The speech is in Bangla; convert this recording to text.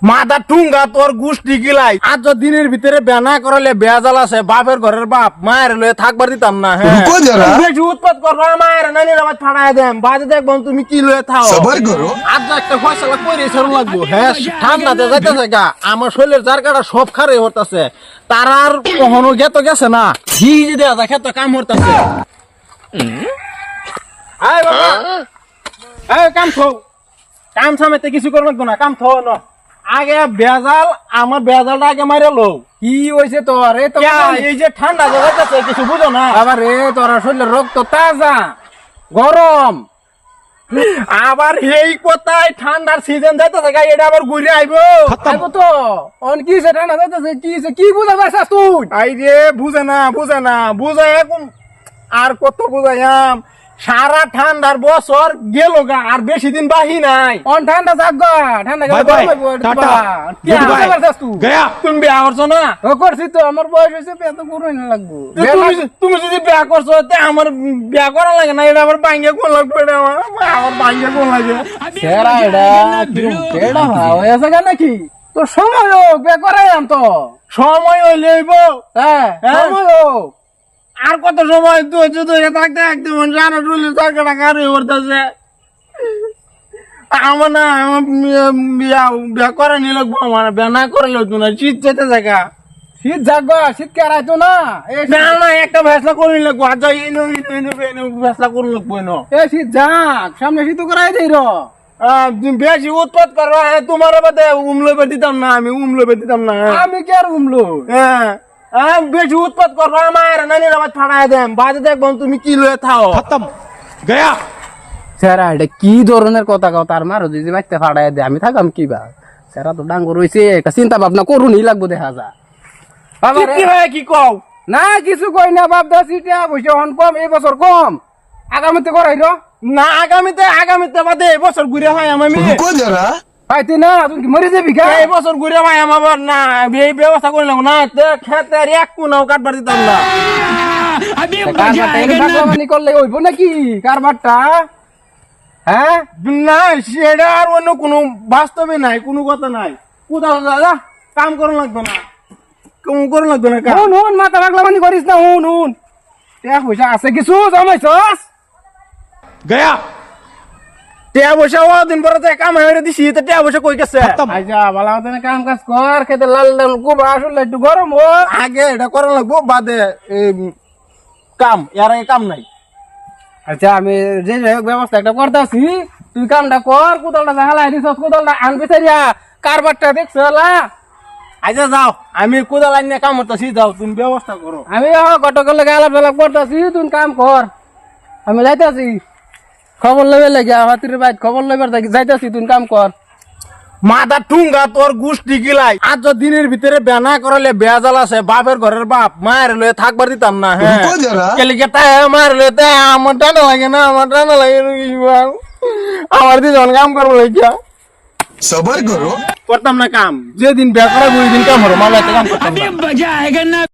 মাথা টুঙ্গা তোর গুষ্টি গিলাই আজ দিনের ভিতরে বেনা করালে বেজাল আছে বাপের ঘরের বাপ মায়ের লয়ে থাকবার দিতাম না। হ্যাঁ বেশি উৎপাত করবা মায়ের নানির আবার ফাড়াই দেন বাজে দেখবো তুমি কি লয়ে থাও সবার করো আজ একটা ফয়সালা কইরে ছাড়ু লাগবো। হ্যাঁ ঠান্ডাতে যাইতেছে গা আমার শরীরের জারকাটা সব খারে হতাছে তার আর কখনো গেছে না জি যদি আজা খেত কাম হতাছে। আয় বাবা এই কাম থো কাম সামেতে কিছু করে লাগবো না কাম থো না আগে বেজাল আমার বেজালটা আগে মারে লো কি হইছে তোর এই তো এই যে ঠান্ডা যাইতেছে কিছু বুঝো না আবার রে তোর শরীরের রক্ত তাজা গরম আবার এই কোথায় ঠান্ডার সিজন যাইতেছে গাই এটা আবার ঘুরে আইবো আইবো তো অন কি সে ঠান্ডা যাইতেছে কি সে কি বুঝা পারছাস তুই আই রে বুঝে না বুঝাই আর কত বুঝাইয়াম সারা ঠান্ডার বছর গেল গা আর বেশি দিন বাহি নাই অন ঠান্ডা যাগা ঠান্ডা বাই বাই, টাটা, কি গুড বাই। বুঝা পারছাস তুই গয়া তুমি বিয়া করছো না ও করছি তো আমার বয়স হইছে বিয়া তো করই না লাগবো তুমি যদি বিয়া করছো তে আমার বিয়া করা লাগে না এটা আবার ভাঙ্গে কোন লাগবে এটা আমার ভাঙ্গে কোন লাগে সেরা এডা কি কেডা ভাই আছে কেন নাকি তো সময় হোক বিয়া করাইলাম তো সময় হইলে হইব হ্যাঁ হ্যাঁ? সময় হোক আর কত সময় তো যদি থাকতে থাকতে জানা টুলি সরকারটা কারে করতেছে আমার না আমার বিয়া করে নিয়ে লাগবো আমার বিয়া না করে লাগতো না শীত যেতে থাকা শীত জাগা শীত কে রাইতো না এই না না একটা ফেসলা করে নিয়ে লাগবো আজ এনে ফেসলা করে লাগবো এনো এই শীত যাক সামনে শীত করাই দেই র তুমি বেশি উৎপাত করো তোমার বাদে উমলবে দিতাম না আমি উমলবে দিতাম না আমি কি আর উমলো হ্যাঁ বেশি উৎপাত করো আমার নানির আবার ফাড়াই দেন বাজে দেখবো তুমি কি লয়ে থাও খতম গয়া স্যারা এটা কি ধরনের কথা কও তার মারো যদি মাইতে ফাড়াই দে আমি থাকাম কি বা স্যারা তো ডাঙ্গর রইছে একটা চিন্তা ভাবনা করুনই লাগবো দেখা যা বাবা রে, কি হয় কি কও না কিছু কই না বাপ দা সিটা বসে হন কম এই বছর কম আগামীতে করাই র না আগামীতে বাদে এই বছর ঘুরে হয় আমি রুকো জরা পাইতে না তুই কি মরে যাবি কা এই বছর ঘুরে হয় আমার না এই ব্যবস্থা করে লাগবো না খেতের এক কোনাও কাটবার দিতাম না কারবারটা এনে ভাগবানি করলে হইব নাকি কারবারটা হ্যাঁ না সেটা আর অন্য কোনো বাস্তবে নাই কোনো কথা নাই কোথাও দাদা কাম করুন লাগবে না কাম করুন লাগবে না কাম হুন হুন মাথা ভাগলামানি করিস না হুন হুন টাকা পয়সা আছে কিছু জমাইছস গয়া টিয়া পয়সা ও দিন পরে তো কাম হয়ে দিছি তো টিয়া পয়সা কই গেছে আচ্ছা ভালো মতন কাম কাজ কর খেতে লাল লাল খুব আসলে একটু গরম ও আগে এটা করা লাগবো বাদে কাম এর আগে কাম নাই আচ্ছা আমি যে ব্যবস্থা একটা করতেছি তুই কামটা কর কোদালটা হালাই দিছস কোদালটা আনবি সারিয়া কারবারটা দেখছ লা আচ্ছা যাও আমি কোদাল আনিয়ে কাম করতেছি যাও তুমি ব্যবস্থা করো আমি গটকের লাগে আলাপ আলাপ করতেছি তুই কাম কর আমি যাইতাছি খবর লইবে লাগে হাতির বাইত খবর লইবার যাইতাছি তুই কাম কর মাথা টুঙ্গা তোর গুষ্টি গিলাই আজ দিনের ভিতরে বেনা করালে বেজাল আছে বাপের ঘরের বাপ মায়ের লয়ে থাকবার দিতাম না। হ্যাঁ রুকো জরা কেলিকে তাই মায়ের লয়ে তাই আমার টানা লাগে না আমার টানা লাগে আমার দিন কাম করবো লাগিয়া সবার করো করতাম না কাম যেদিন বিয়া করা ওই দিন কাম হলো মালাতে কাম করতাম না।